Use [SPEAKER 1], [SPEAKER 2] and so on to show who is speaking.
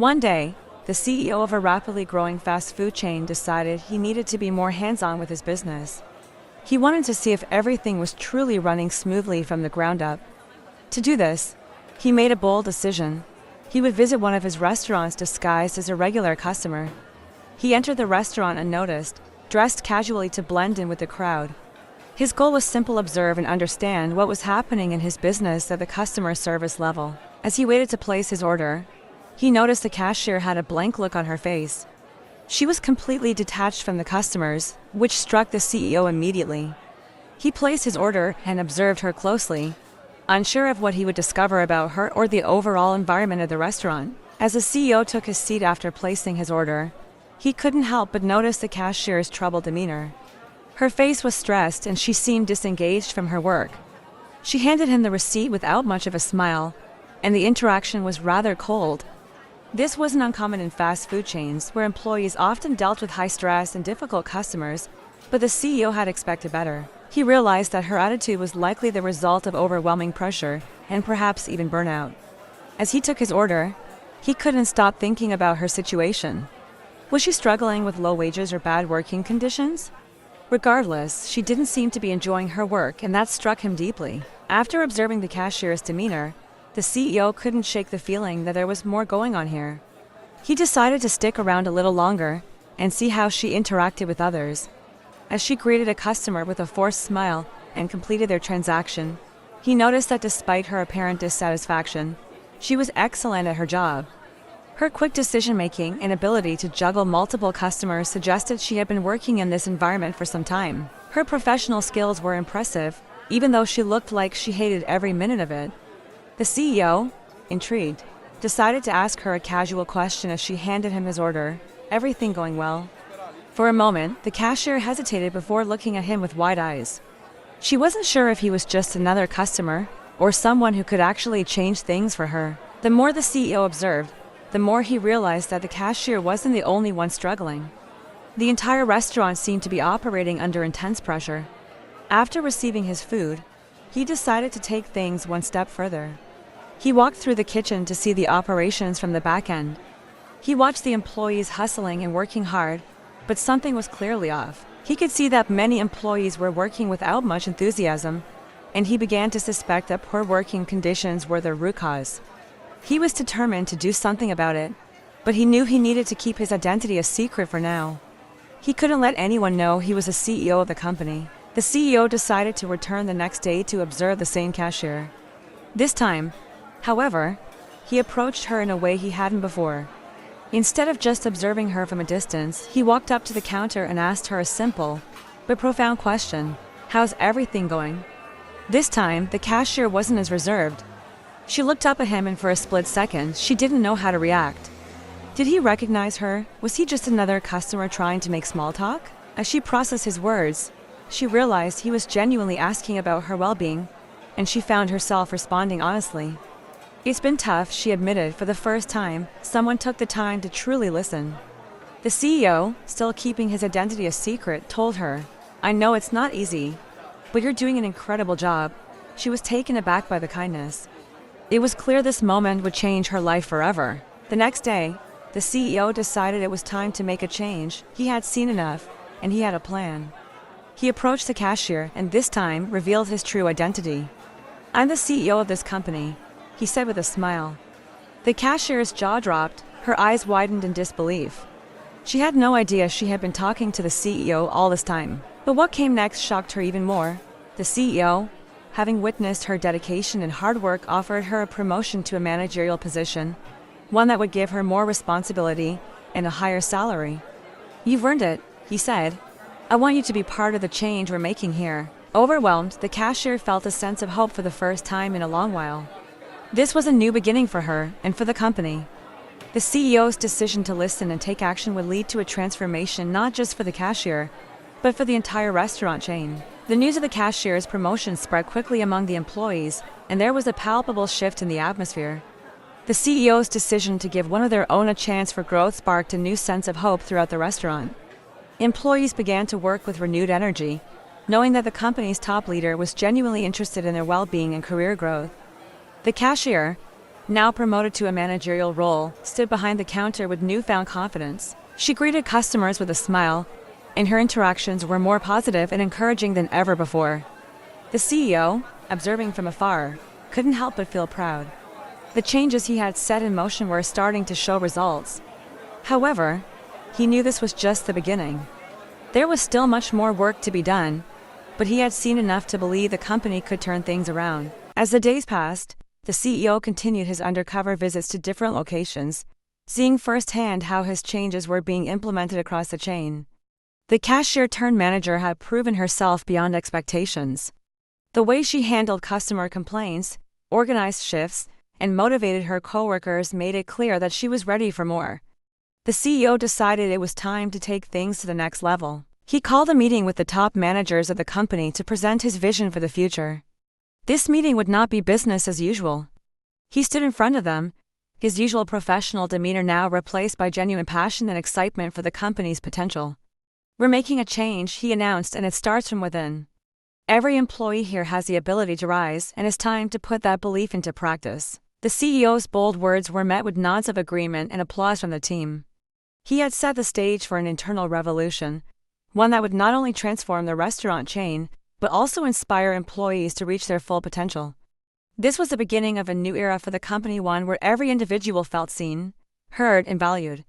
[SPEAKER 1] One day, the CEO of a rapidly growing fast food chain decided he needed to be more hands-on with his business. He wanted to see if everything was truly running smoothly from the ground up. To do this, he made a bold decision. He would visit one of his restaurants disguised as a regular customer. He entered the restaurant unnoticed, dressed casually to blend in with the crowd. His goal was simple: observe and understand what was happening in his business at the customer service level. As he waited to place his order, he noticed the cashier had a blank look on her face. She was completely detached from the customers, which struck the CEO immediately. He placed his order and observed her closely, unsure of what he would discover about her or the overall environment of the restaurant. As the CEO took his seat after placing his order, he couldn't help but notice the cashier's troubled demeanor. Her face was stressed and she seemed disengaged from her work. She handed him the receipt without much of a smile, and the interaction was rather cold. This wasn't uncommon in fast food chains, where employees often dealt with high stress and difficult customers, but the CEO had expected better. He realized that her attitude was likely the result of overwhelming pressure and perhaps even burnout. As he took his order, he couldn't stop thinking about her situation. Was she struggling with low wages or bad working conditions? Regardless, she didn't seem to be enjoying her work, and that struck him deeply. After observing the cashier's demeanor, the CEO couldn't shake the feeling that there was more going on here. He decided to stick around a little longer and see how she interacted with others. As she greeted a customer with a forced smile and completed their transaction, he noticed that despite her apparent dissatisfaction, she was excellent at her job. Her quick decision-making and ability to juggle multiple customers suggested she had been working in this environment for some time. Her professional skills were impressive, even though she looked like she hated every minute of it. The CEO, intrigued, decided to ask her a casual question as she handed him his order. "Everything going well?" For a moment, the cashier hesitated before looking at him with wide eyes. She wasn't sure if he was just another customer or someone who could actually change things for her. The more the CEO observed, the more he realized that the cashier wasn't the only one struggling. The entire restaurant seemed to be operating under intense pressure. After receiving his food, he decided to take things one step further. He walked through the kitchen to see the operations from the back end. He watched the employees hustling and working hard, but something was clearly off. He could see that many employees were working without much enthusiasm, and he began to suspect that poor working conditions were the root cause. He was determined to do something about it, but he knew he needed to keep his identity a secret for now. He couldn't let anyone know he was the CEO of the company. The CEO decided to return the next day to observe the same cashier. This time, however, he approached her in a way he hadn't before. Instead of just observing her from a distance, he walked up to the counter and asked her a simple but profound question: "How's everything going?" This time, the cashier wasn't as reserved. She looked up at him, and for a split second, she didn't know how to react. Did he recognize her? Was he just another customer trying to make small talk? As she processed his words, she realized he was genuinely asking about her well-being, and she found herself responding honestly. "It's been tough," she admitted. For the first time, someone took the time to truly listen. The CEO, still keeping his identity a secret, told her, "I know it's not easy, but you're doing an incredible job." She was taken aback by the kindness. It was clear this moment would change her life forever. The next day, the CEO decided it was time to make a change. He had seen enough, and he had a plan. He approached the cashier and this time revealed his true identity. "I'm the CEO of this company," he said with a smile. The cashier's jaw dropped, her eyes widened in disbelief. She had no idea she had been talking to the CEO all this time. But what came next shocked her even more. The CEO, having witnessed her dedication and hard work, offered her a promotion to a managerial position, one that would give her more responsibility and a higher salary. "You've earned it," he said. "I want you to be part of the change we're making here." Overwhelmed, the cashier felt a sense of hope for the first time in a long while. This was a new beginning for her and for the company. The CEO's decision to listen and take action would lead to a transformation not just for the cashier, but for the entire restaurant chain. The news of the cashier's promotion spread quickly among the employees, and there was a palpable shift in the atmosphere. The CEO's decision to give one of their own a chance for growth sparked a new sense of hope throughout the restaurant. Employees began to work with renewed energy, knowing that the company's top leader was genuinely interested in their well-being and career growth. The cashier, now promoted to a managerial role, stood behind the counter with newfound confidence. She greeted customers with a smile, and her interactions were more positive and encouraging than ever before. The CEO, observing from afar, couldn't help but feel proud. The changes he had set in motion were starting to show results. However, he knew this was just the beginning. There was still much more work to be done, but he had seen enough to believe the company could turn things around. As the days passed, the CEO continued his undercover visits to different locations, seeing firsthand how his changes were being implemented across the chain. The cashier-turned-manager had proven herself beyond expectations. The way she handled customer complaints, organized shifts, and motivated her coworkers made it clear that she was ready for more. The CEO decided it was time to take things to the next level. He called a meeting with the top managers of the company to present his vision for the future. This meeting would not be business as usual. He stood in front of them, his usual professional demeanor now replaced by genuine passion and excitement for the company's potential. "We're making a change," he announced, "and it starts from within. Every employee here has the ability to rise, and it's time to put that belief into practice." The CEO's bold words were met with nods of agreement and applause from the team. He had set the stage for an internal revolution, one that would not only transform the restaurant chain, but also inspire employees to reach their full potential. This was the beginning of a new era for the company, one where every individual felt seen, heard, and valued.